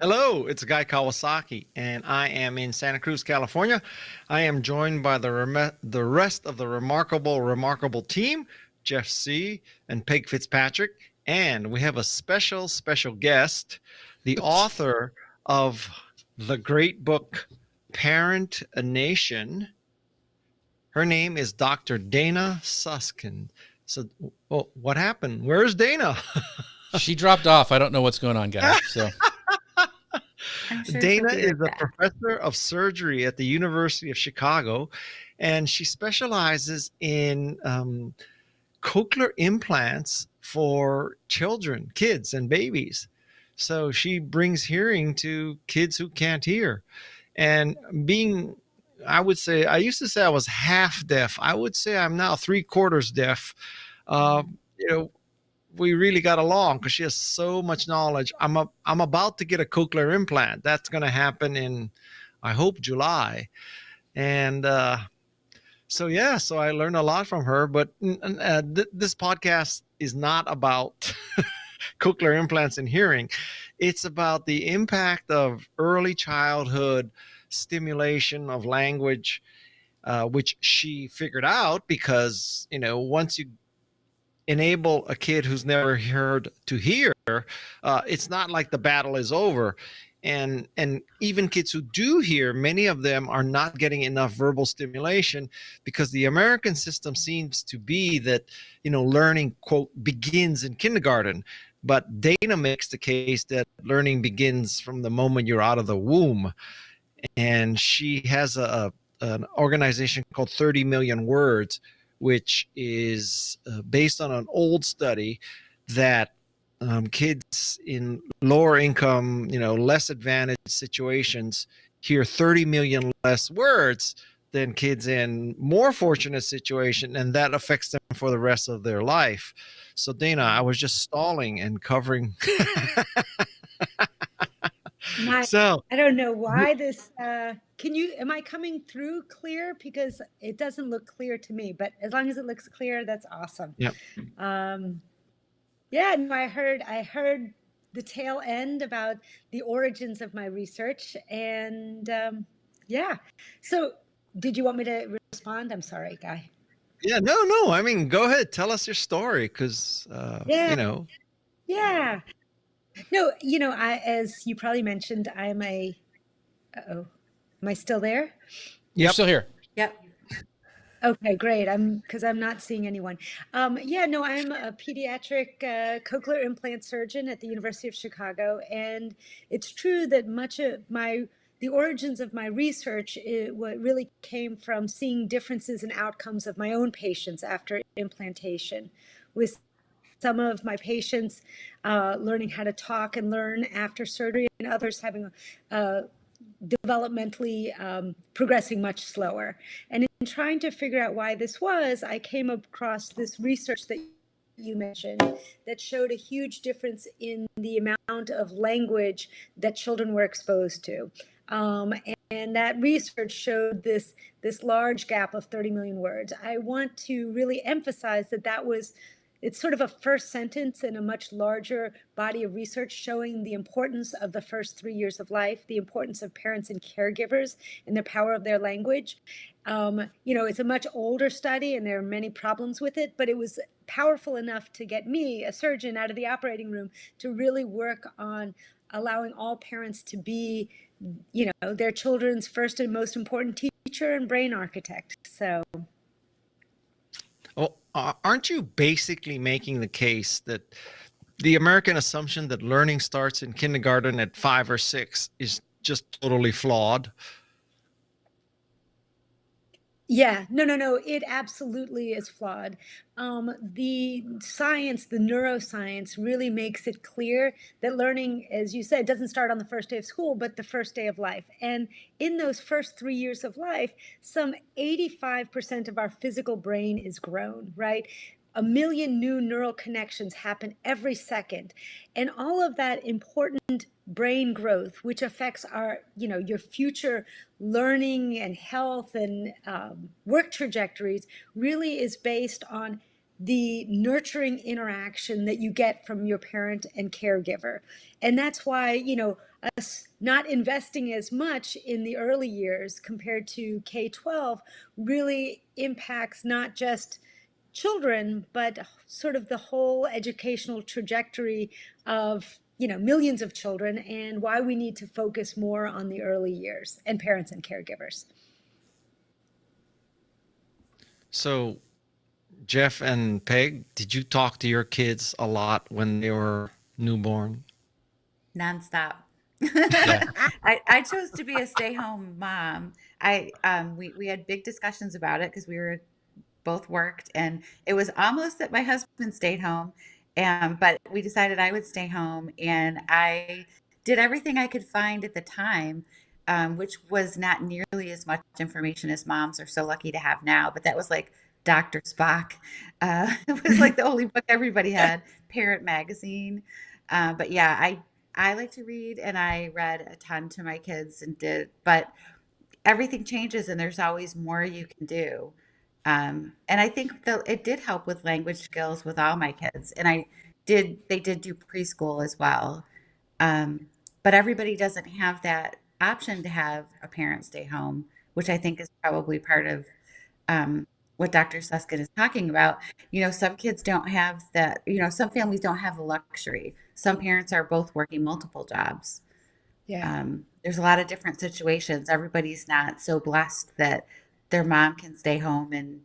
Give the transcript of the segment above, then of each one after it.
Hello, it's Guy Kawasaki, and I am in Santa Cruz, California. I am joined by the rest of the remarkable team, Jeff C. and Peg Fitzpatrick, and we have a special guest, the author of the great book Parent a Nation. Her name is Dr. Dana Suskind. So, what happened? Where's Dana? She dropped off. I don't know what's going on, Guy. So I'm sure she'll Dana be is right a back. professor of surgery at the University of Chicago, and she specializes in cochlear implants for children, kids, and babies. So she brings hearing to kids who can't hear. And I would say, I used to say I was half deaf. I would say I'm now three-quarters deaf. Uh, you know, we really got along because she has so much knowledge. I'm about to get a cochlear implant. That's going to happen in, I hope, July. And so I learned a lot from her. But this podcast is not about cochlear implants and hearing. It's about the impact of early childhood stimulation of language, which she figured out because once you enable a kid who's never heard to hear, it's not like the battle is over. And even kids who do hear, many of them are not getting enough verbal stimulation because the American system seems to be that learning, quote, begins in kindergarten. But Dana makes the case that learning begins from the moment you're out of the womb. And she has an organization called 30 Million Words, which is based on an old study that kids in lower income, less advantaged situations hear 30 million less words than kids in more fortunate situation, and that affects them for the rest of their life. So Dana, I was just stalling and covering. My, So I don't know why this, am I coming through clear? Because it doesn't look clear to me, but as long as it looks clear, that's awesome. yeah. Yeah, no, I heard the tail end about the origins of my research and, yeah. So did you want me to respond? I'm sorry, Guy. Yeah, no. I mean, go ahead, tell us your story, because Yeah, yeah. No, as you probably mentioned, uh-oh, am I still there? you're Yep. still here. Yep. Okay, great. Because I'm not seeing anyone. Yeah, no, I'm a pediatric cochlear implant surgeon at the University of Chicago, and it's true that much of the origins of my research, what really came from seeing differences in outcomes of my own patients after implantation, with some of my patients learning how to talk and learn after surgery, and others having developmentally progressing much slower. And in trying to figure out why this was, I came across this research that you mentioned that showed a huge difference in the amount of language that children were exposed to. And that research showed this large gap of 30 million words. I want to really emphasize it's sort of a first sentence in a much larger body of research showing the importance of the first 3 years of life, the importance of parents and caregivers and the power of their language. It's a much older study and there are many problems with it, but it was powerful enough to get me, a surgeon, out of the operating room to really work on allowing all parents to be, their children's first and most important teacher and brain architect. So Well, aren't you basically making the case that the American assumption that learning starts in kindergarten at 5 or 6 is just totally flawed? yeah, no, it absolutely is flawed. The science, the neuroscience really makes it clear that learning, as you said, doesn't start on the first day of school, but the first day of life. And in those first 3 years of life, some 85% of our physical brain is grown, right? 1 million new neural connections happen every second. And all of that important brain growth, which affects your future learning and health and work trajectories, really is based on the nurturing interaction that you get from your parent and caregiver. And that's why, us not investing as much in the early years compared to K-12 really impacts not just children, but sort of the whole educational trajectory of, millions of children, and why we need to focus more on the early years and parents and caregivers. So, Jeff and Peg, did you talk to your kids a lot when they were newborn? Nonstop. Yeah. I chose to be a stay-home mom. We had big discussions about it because we were both worked, and it was almost that my husband stayed home, but we decided I would stay home, and I did everything I could find at the time, which was not nearly as much information as moms are so lucky to have now. But that was like Dr. Spock. It was like the only book everybody had, Parent Magazine. But yeah, I like to read, and I read a ton to my kids but everything changes, and there's always more you can do. And I think it did help with language skills with all my kids. And they did do preschool as well. But everybody doesn't have that option to have a parent stay home, which I think is probably part of what Dr. Suskind is talking about. Some kids don't have that, some families don't have the luxury. Some parents are both working multiple jobs. Yeah. There's a lot of different situations. Everybody's not so blessed that their mom can stay home and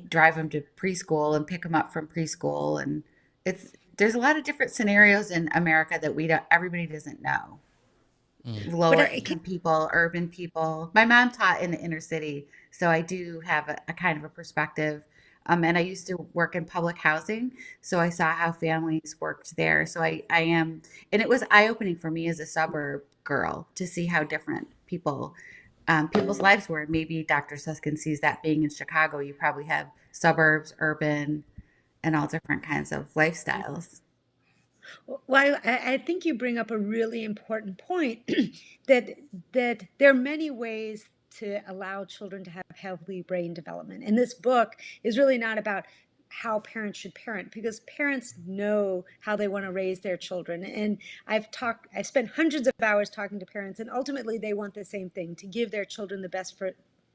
drive them to preschool and pick them up from preschool. And there's a lot of different scenarios in America that everybody doesn't know. Lower income people, urban people. My mom taught in the inner city, so I do have a kind of a perspective. And I used to work in public housing, so I saw how families worked there. So I am, and it was eye-opening for me as a suburb girl to see how different people's lives were. Maybe Dr. Suskind sees that being in Chicago. You probably have suburbs, urban, and all different kinds of lifestyles. Well, I think you bring up a really important point that there are many ways to allow children to have healthy brain development. And this book is really not about how parents should parent, because parents know how they want to raise their children. And I've spent hundreds of hours talking to parents, and ultimately they want the same thing, to give their children the best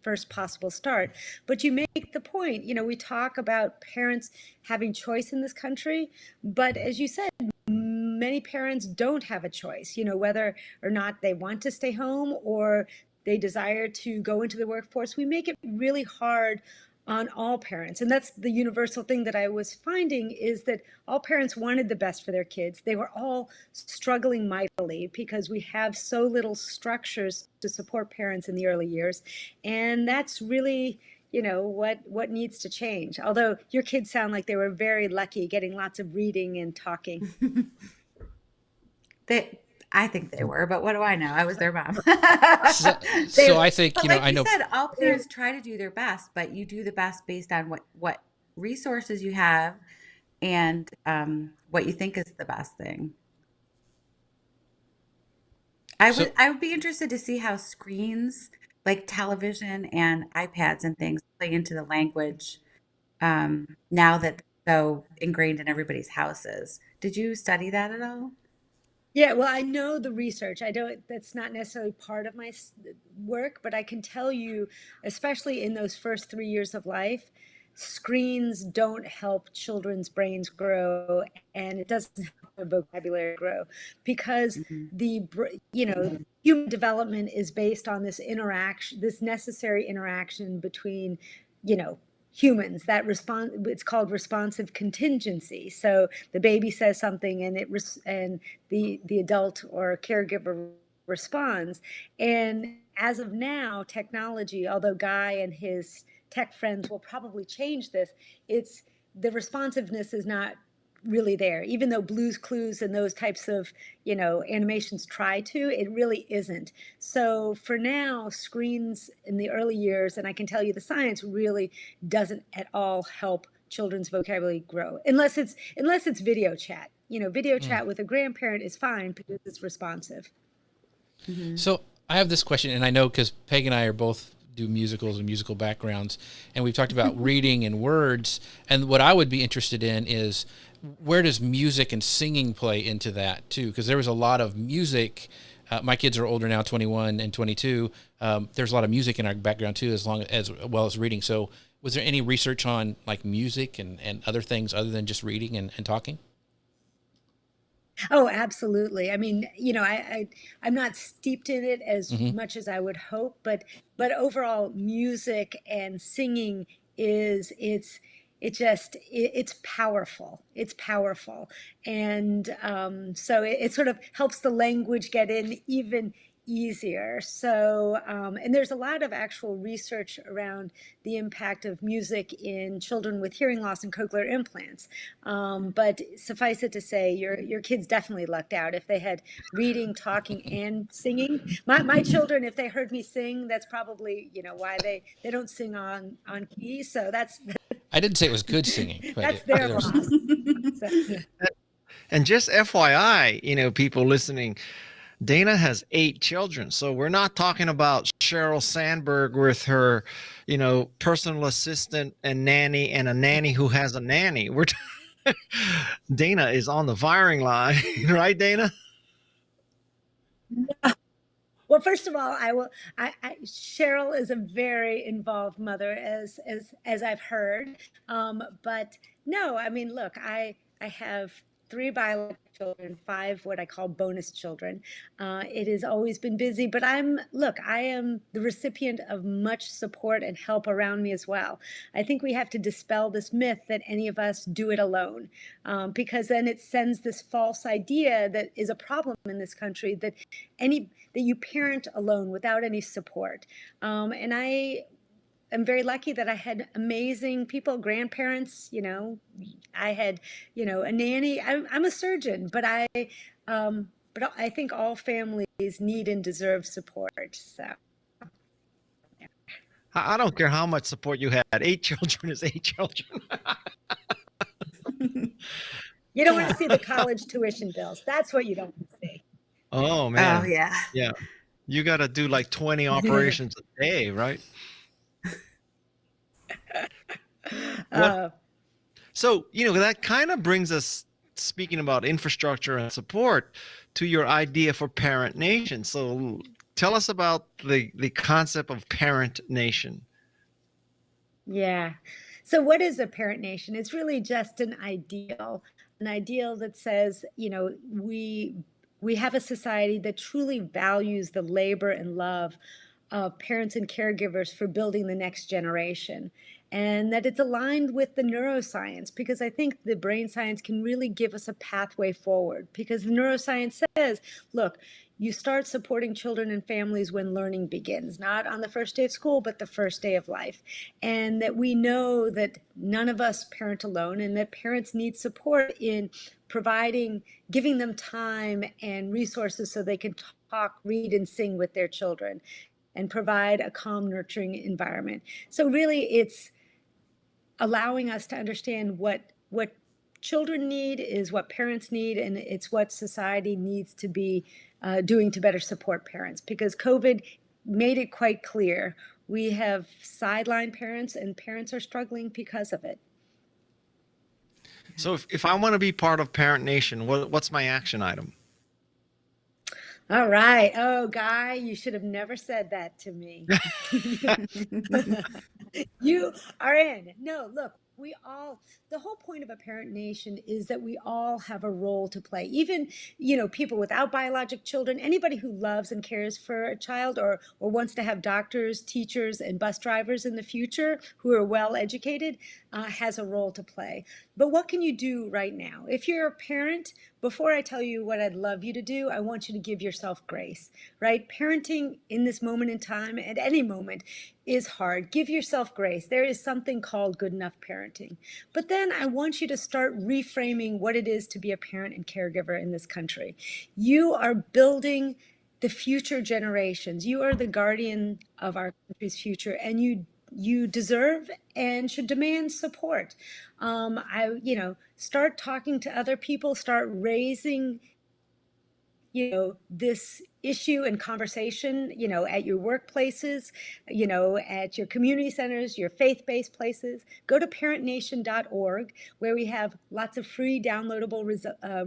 first possible start. But you make the point, we talk about parents having choice in this country, but as you said, many parents don't have a choice, whether or not they want to stay home or they desire to go into the workforce. We make it really hard on all parents. And that's the universal thing that I was finding, is that all parents wanted the best for their kids. They were all struggling mightily because we have so little structures to support parents in the early years. And that's really, what needs to change. Although your kids sound like they were very lucky getting lots of reading and talking. I think they were, but what do I know? I was their mom. So I think, like I know. You said, all parents try to do their best, but you do the best based on what resources you have and what you think is the best thing. I would be interested to see how screens like television and iPads and things play into the language now that they're so ingrained in everybody's houses. Did you study that at all? Yeah, well, I know the research. That's not necessarily part of my work, but I can tell you, especially in those first 3 years of life, screens don't help children's brains grow, and it doesn't help their vocabulary grow, because human development is based on this interaction, this necessary interaction between, humans that respond. It's called responsive contingency. So the baby says something, and and the adult or caregiver responds. And as of now, technology, although Guy and his tech friends will probably change this, the responsiveness is not really there. Even though Blue's Clues and those types of animations try to, it really isn't. So for now, screens in the early years, and I can tell you the science really doesn't at all help children's vocabulary grow, unless it's video chat. Video chat with a grandparent is fine because it's responsive. So I have this question, and I know because Peg and I are both do musicals and musical backgrounds, and we've talked about reading and words. And what I would be interested in is, where does music and singing play into that too? Because there was a lot of music. My kids are older now, 21 and 22. There's a lot of music in our background too, as well as reading. So was there any research on like music and other things other than just reading and talking? Oh, absolutely. I mean, I'm not steeped in it as Hmm. much as I would hope, but overall, music and singing is it's powerful. It's powerful, and so it sort of helps the language get in even easier. So, and there's a lot of actual research around the impact of music in children with hearing loss and cochlear implants. But suffice it to say, your kids definitely lucked out if they had reading, talking, and singing. My children, if they heard me sing, that's probably why they don't sing on key. So I didn't say it was good singing, but that's their loss. So, And just FYI, people listening, Dana has 8 children. So we're not talking about Sheryl Sandberg with her, personal assistant and nanny and a nanny who has a nanny. Dana is on the firing line, right, Dana? well, first of all, Cheryl is a very involved mother, as I've heard. But no, I mean, look, I have 3 biological children, 5 what I call bonus children. It has always been busy, but I am the recipient of much support and help around me as well. I think we have to dispel this myth that any of us do it alone, because then it sends this false idea that is a problem in this country, that you parent alone without any support. And I am very lucky that I had amazing people, grandparents. I had, a nanny. I'm a surgeon, but I think all families need and deserve support. So I don't care how much support you had. 8 children is 8 children. you don't want to see the college tuition bills. That's what you don't want to see. Oh Oh, man. yeah. Yeah. You got to do like 20 operations a day, right? What? Uh, So, that kind of brings us, speaking about infrastructure and support, to your idea for Parent Nation. So tell us about the concept of Parent Nation. Yeah. So what is a parent nation? It's really just an ideal that says, we have a society that truly values the labor and love of parents and caregivers for building the next generation. And that it's aligned with the neuroscience, because I think the brain science can really give us a pathway forward. Because the neuroscience says, look, you start supporting children and families when learning begins, not on the first day of school, but the first day of life. And that we know that none of us parent alone, and that parents need support in giving them time and resources so they can talk, read, and sing with their children, and provide a calm, nurturing environment. So really, it's allowing us to understand what children need is what parents need, and it's what society needs to be doing to better support parents. Because COVID made it quite clear we have sidelined parents, and parents are struggling because of it. So if I want to be part of Parent Nation, what's my action item? All right. Oh, Guy, you should have never said that to me. You are in. No, look, the whole point of a parent nation is that we all have a role to play. Even, people without biologic children, anybody who loves and cares for a child, or wants to have doctors, teachers, and bus drivers in the future who are well educated, has a role to play. But what can you do right now? If you're a parent, before I tell you what I'd love you to do, I want you to give yourself grace, right? Parenting in this moment in time, at any moment, is hard. Give yourself grace. There is something called good enough parenting. But then I want you to start reframing what it is to be a parent and caregiver in this country. You are building the future generations. You are the guardian of our country's future, and you deserve and should demand support. Start talking to other people, start raising this issue and conversation, at your workplaces, at your community centers, your faith-based places. Go to parentnation.org, where we have lots of free downloadable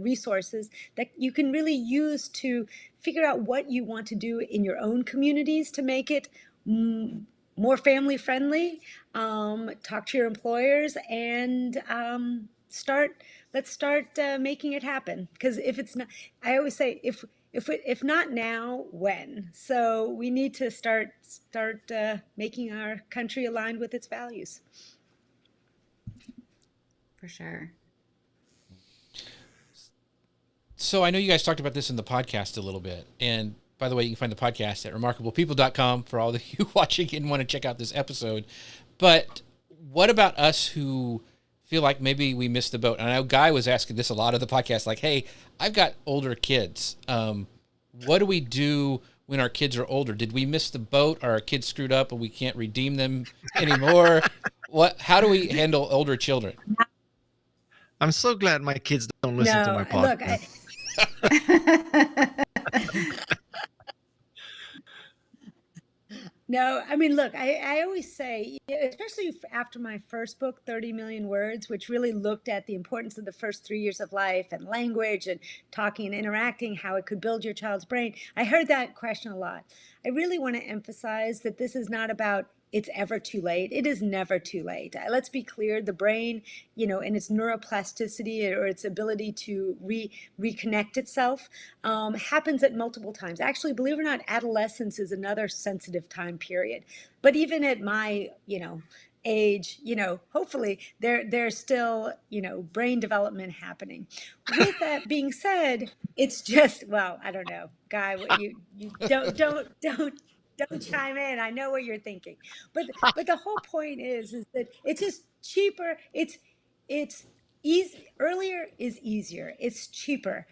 resources that you can really use to figure out what you want to do in your own communities to make it more family friendly. Talk to your employers and let's start making it happen. Because if it's not, I always say, if not now, when? So we need to start making our country aligned with its values. For sure. So I know you guys talked about this in the podcast a little bit. And by the way, you can find the podcast at remarkablepeople.com for all of you watching and want to check out this episode. But what about us who feel like maybe we missed the boat? And I know Guy was asking this a lot of the podcast, like, hey, I've got older kids. What do we do when our kids are older? Did we miss the boat? Are our kids screwed up and we can't redeem them anymore? How do we handle older children? I'm so glad my kids don't listen to my podcast. No, I mean, look, I always say, especially after my first book, 30 Million Words, which really looked at the importance of the first 3 years of life and language and talking and interacting, how it could build your child's brain. I heard that question a lot. I really want to emphasize that this is not about it's ever too late. It is never too late. Let's be clear, the brain, and its neuroplasticity or its ability to reconnect itself happens at multiple times. Actually, believe it or not, adolescence is another sensitive time period. But even at my, age, hopefully there's still, brain development happening. With that being said, it's just, well, I don't know, Guy, what you don't chime in. I know what you're thinking, but the whole point is that it's just cheaper. It's easy. Earlier is easier. It's cheaper.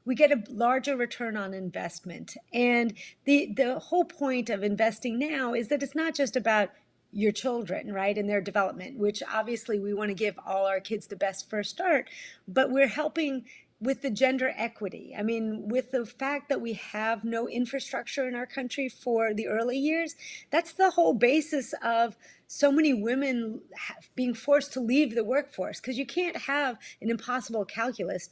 We get a larger return on investment. And the whole point of investing now is that it's not just about your children, right, and their development, which obviously we want to give all our kids the best first start, but we're helping with the gender equity. I mean, with the fact that we have no infrastructure in our country for the early years, that's the whole basis of so many women being forced to leave the workforce, because you can't have an impossible calculus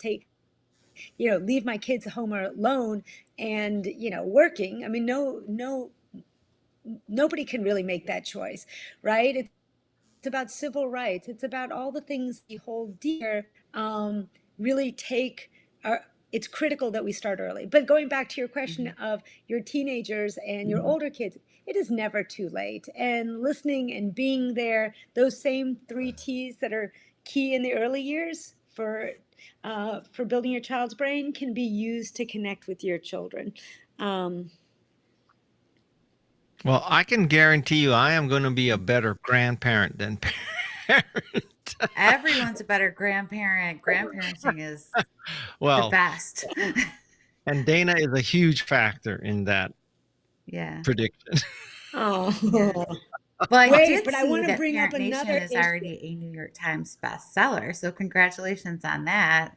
leave my kids home alone and, working. I mean, nobody can really make that choice, right? It's about civil rights. It's about all the things we hold dear. Really it's critical that we start early. But going back to your question of your teenagers and your older kids, it is never too late. And listening and being there, those same 3 T's that are key in the early years for building your child's brain can be used to connect with your children. Well, I can guarantee you I am going to be a better grandparent than parent. Everyone's a better grandparent. Grandparenting is the best. And Dana is a huge factor in that prediction. Oh. Yeah. Well, I want to bring up another issue. Is already a New York Times bestseller, so congratulations on that.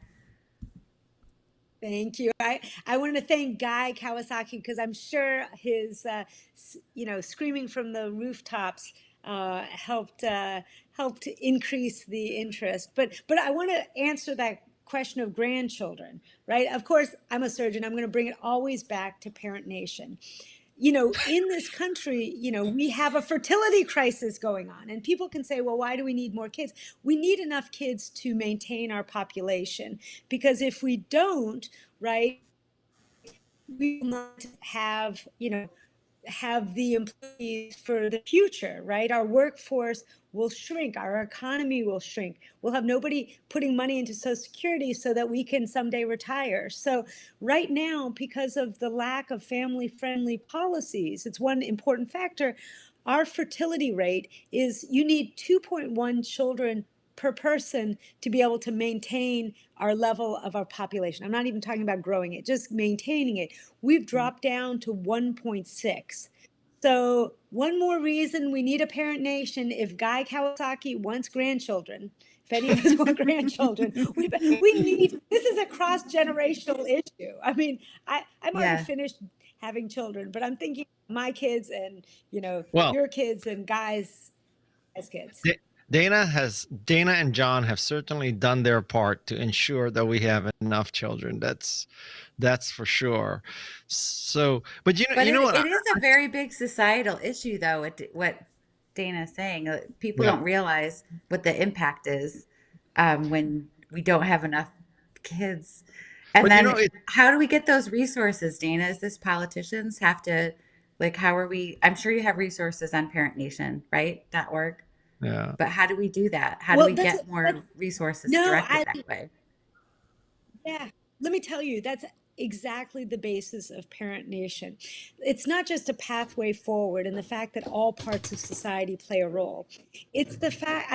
Thank you. I want to thank Guy Kawasaki, because I'm sure his, screaming from the rooftops helped increase the interest. But I want to answer that question of grandchildren, right? Of course, I'm a surgeon. I'm going to bring it always back to Parent Nation. In this country, we have a fertility crisis going on, and people can say, well, why do we need more kids? We need enough kids to maintain our population, because if we don't, right, we will not have, have the employees for the future, right? Our workforce will shrink. Our economy will shrink. We'll have nobody putting money into Social Security so that we can someday retire. So right now, because of the lack of family-friendly policies, it's one important factor. Our fertility rate is, you need 2.1 children per person to be able to maintain our level of our population. I'm not even talking about growing it, just maintaining it. We've dropped down to 1.6. So one more reason we need a Parent Nation. If Guy Kawasaki wants grandchildren, if any of us want grandchildren. We need, this is a cross-generational issue. I mean, I'm already Yeah. finished having children, but I'm thinking my kids and, Well, your kids and guys as kids. Dana and John have certainly done their part to ensure that we have enough children. That's for sure. So, but But you know what? it is a very big societal issue, though, what Dana's saying. People Yeah. don't realize what the impact is when we don't have enough kids. And But then it, how do we get those resources, Dana? Is this politicians have to, like, how are we? I'm sure you have resources on Parent Nation, right? .org. yeah. But how do we do that? How do Well, we get more resources no, directed that way? yeah, let me tell you, that's exactly the basis of Parent Nation. It's not just a pathway forward and the fact that all parts of society play a role. It's the fact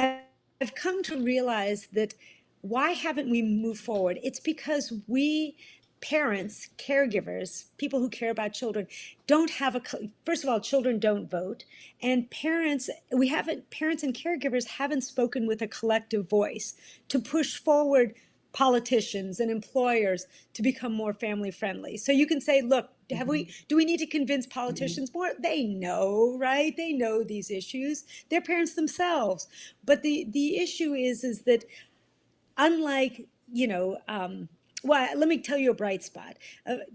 I've come to realize that why haven't we moved forward? It's because we parents, caregivers, people who care about children, don't have first of all, children don't vote, and parents and caregivers haven't spoken with a collective voice to push forward politicians and employers to become more family friendly. So you can say, look, do we need to convince politicians more? They know, right? They know these issues. They're parents themselves. But the issue is that unlike, well, let me tell you a bright spot.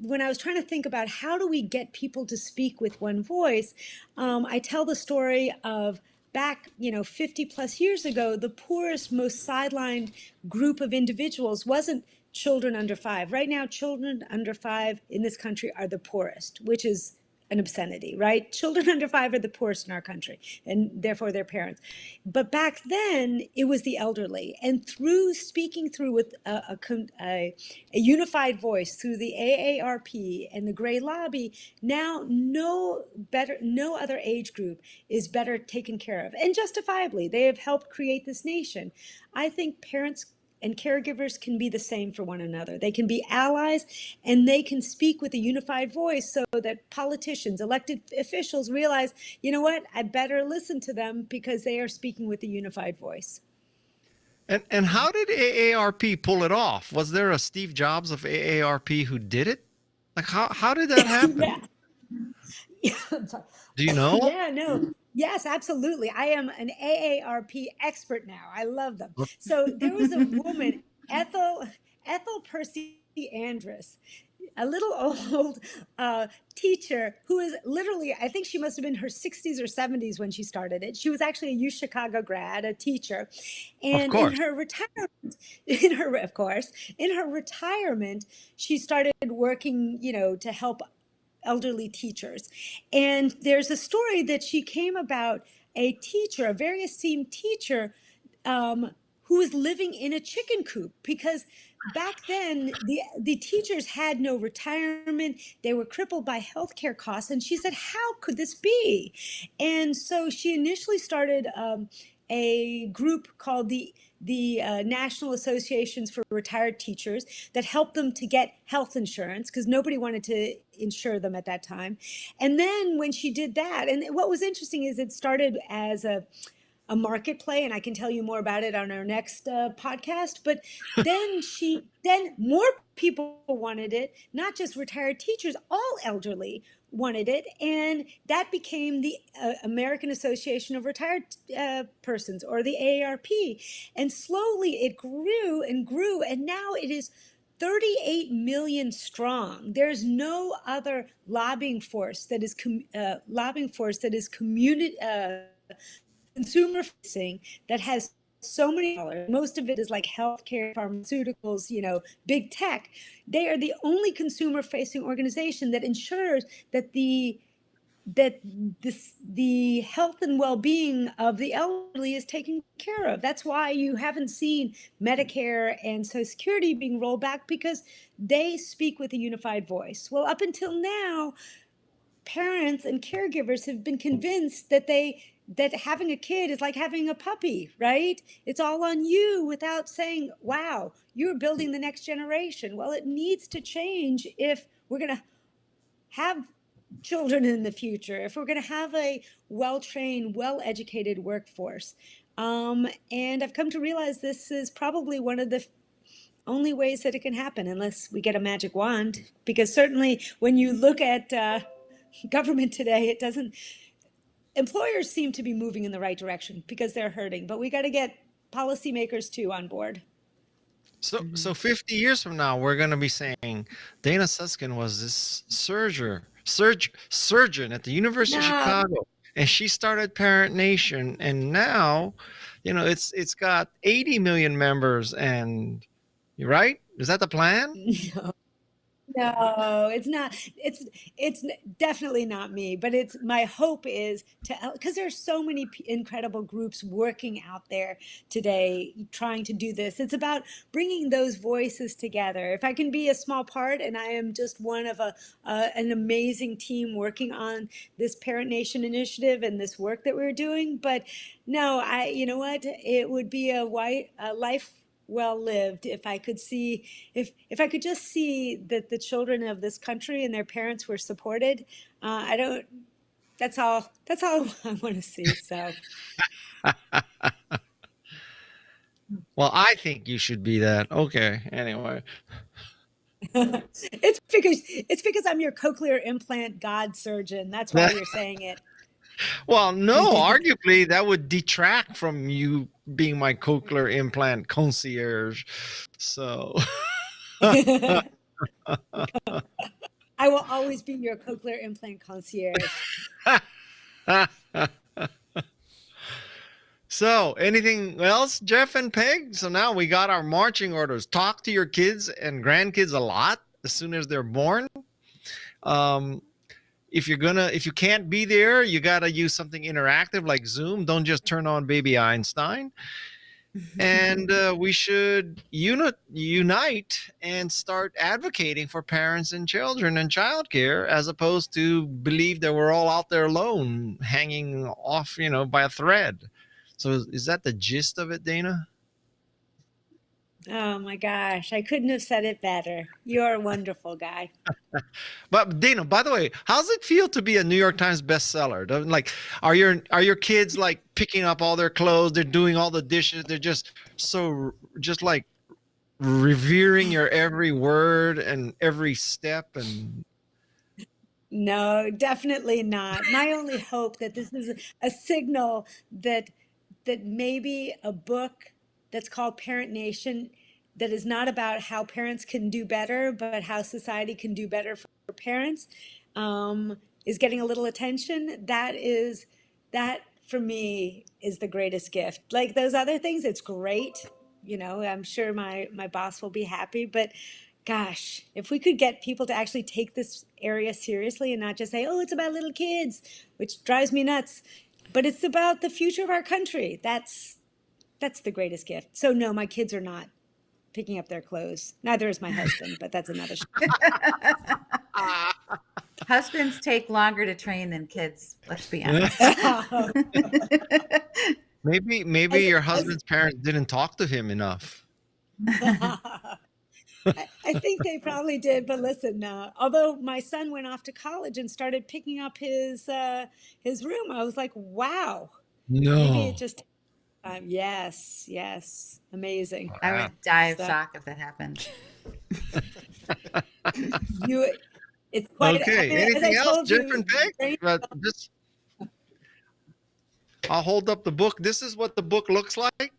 When I was trying to think about how do we get people to speak with one voice, I tell the story of back, 50 plus years ago, the poorest, most sidelined group of individuals wasn't children under 5. Right now, children under 5 in this country are the poorest, which is an obscenity, right? Children under 5 are the poorest in our country, and therefore their parents. But back then, it was the elderly. And through speaking through with a unified voice through the AARP and the Gray Lobby, now no other age group is better taken care of. And justifiably, they have helped create this nation. I think parents and caregivers can be the same for one another. They can be allies, and they can speak with a unified voice so that politicians, elected officials realize, you know what, I better listen to them because they are speaking with a unified voice. and how did AARP pull it off? Was there a Steve Jobs of AARP who did it? Like how did that happen? Yeah. Yeah, I'm sorry. Do you know? Yeah, no. Yes, absolutely. I am an AARP expert now. I love them. So there was a woman, Ethel Percy Andrus, a little old teacher who is literally, I think she must have been her 60s or 70s when she started it. She was actually a U Chicago grad, a teacher. Of And course. in her retirement, in her retirement, she started working, to help elderly teachers. And there's a story that she came about a teacher, a very esteemed teacher, who was living in a chicken coop because back then the teachers had no retirement. They were crippled by healthcare costs. And she said, how could this be? And so she initially started a group called the National Associations for Retired Teachers that helped them to get health insurance because nobody wanted to insure them at that time. And then when she did that, and what was interesting is it started as a market play, and I can tell you more about it on our next podcast. But then more people wanted it, not just retired teachers, all elderly wanted it, and that became the American Association of Retired Persons, or the AARP. And slowly it grew and grew, and now it is 38 million strong. There's no other lobbying force that is community consumer facing that has so many dollars. Most of it is like healthcare, pharmaceuticals, big tech. They are the only consumer facing organization that ensures that the health and well-being of the elderly is taken care of. That's why you haven't seen Medicare and Social Security being rolled back, because they speak with a unified voice. Well, up until now, parents and caregivers have been convinced that having a kid is like having a puppy, right? It's all on you, without saying, wow, you're building the next generation. Well, it needs to change if we're going to have children in the future, if we're going to have a well-trained, well-educated workforce. And I've come to realize this is probably one of the only ways that it can happen, unless we get a magic wand. Because certainly when you look at government today, it doesn't, employers seem to be moving in the right direction because they're hurting, but we got to get policymakers too on board. So 50 years from now, we're going to be saying Dana Suskind was this surgeon at the University of No, Chicago, and she started Parent Nation, and now, it's got 80 million members, and you're right. Is that the plan? no. No, it's not. It's definitely not me, but it's my hope is to, because there's so many incredible groups working out there today trying to do this. It's about bringing those voices together. If I can be a small part, and I am just one of an amazing team working on this Parent Nation initiative and this work that we're doing, but no, you know what? It would be a life well lived if I could see, if I could just see that the children of this country and their parents were supported. I don't, that's all I want to see. So Well, I think you should be that. Okay. Anyway. it's because I'm your cochlear implant God surgeon. That's why you're saying it. Well, no, arguably that would detract from you being my cochlear implant concierge. So, I will always be your cochlear implant concierge. so anything else, Jeff and Peg? So now we got our marching orders. Talk to your kids and grandkids a lot as soon as they're born. If you can't be there, you got to use something interactive like Zoom. Don't just turn on Baby Einstein. And we should unite and start advocating for parents and children and childcare, as opposed to believe that we're all out there alone, hanging off, by a thread. So is that the gist of it, Dana? Oh my gosh, I couldn't have said it better. You're a wonderful guy. But Dana, by the way, how's it feel to be a New York Times bestseller? Like, are your kids like picking up all their clothes? They're doing all the dishes. They're just like revering your every word and every step. And No, definitely not. My only hope that this is a signal that maybe a book that's called Parent Nation, that is not about how parents can do better, but how society can do better for parents, is getting a little attention. That for me is the greatest gift. Like those other things, it's great. I'm sure my boss will be happy, but gosh, if we could get people to actually take this area seriously and not just say, oh, it's about little kids, which drives me nuts, but it's about the future of our country. That's the greatest gift. So no, my kids are not picking up their clothes. Neither is my husband, but that's another story. Husbands take longer to train than kids, let's be honest. maybe your husband's parents didn't talk to him enough. I think they probably did, but listen, although my son went off to college and started picking up his room, I was like, wow. No. Maybe it just yes, amazing. I would die of shock if that happened. It's quite okay. Anything else, Jeff and Peg? I'll hold up the book. This is what the book looks like.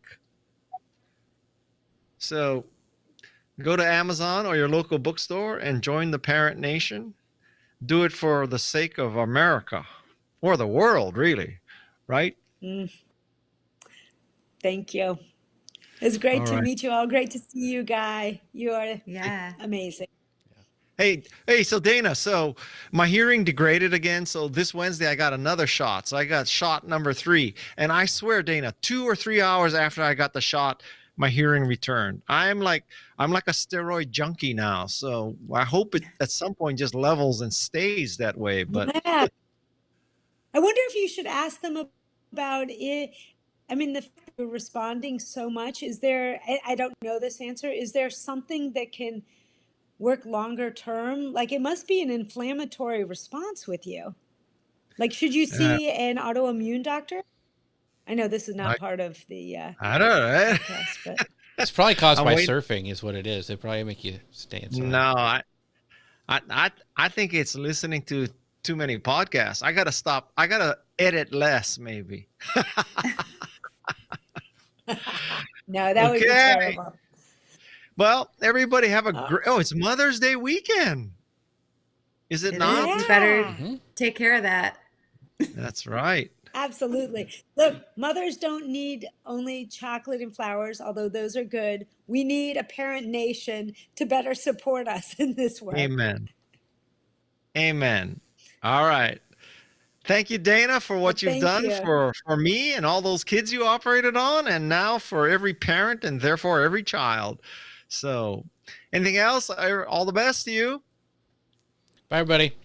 So go to Amazon or your local bookstore and join the Parent Nation. Do it for the sake of America, or the world, really, right? Thank you. It's great to meet you all. Great to see you, Guy. You are amazing. Hey, so Dana, so my hearing degraded again. So this Wednesday I got another shot. So I got shot number 3. And I swear, Dana, 2 or 3 hours after I got the shot, my hearing returned. I'm like a steroid junkie now. So I hope it at some point just levels and stays that way. But yeah. I wonder if you should ask them about it. I mean, the fact that you're responding so much, is there, I don't know this answer, is there something that can work longer term? Like it must be an inflammatory response with you. Like, should you see an autoimmune doctor? I know this is not I, part of the I don't know. podcast, but It's probably caused I'm by waiting. surfing, is what it is. They probably make you stay inside. No, I think it's listening to too many podcasts. I gotta stop. I gotta edit less, maybe. no, that would be Okay. terrible. Well, everybody have a Uh, great. Oh, it's Mother's Day weekend. Is it It not? is. You better Yeah, Mhm. take care of that. That's right. absolutely. Look, mothers don't need only chocolate and flowers, although those are good. We need a parent nation to better support us in this work. Amen. Amen. All right. Thank you, Dana, for what you've Thank done you. for me and all those kids you operated on, and now for every parent and therefore every child. So, anything else? All the best to you. Bye, everybody.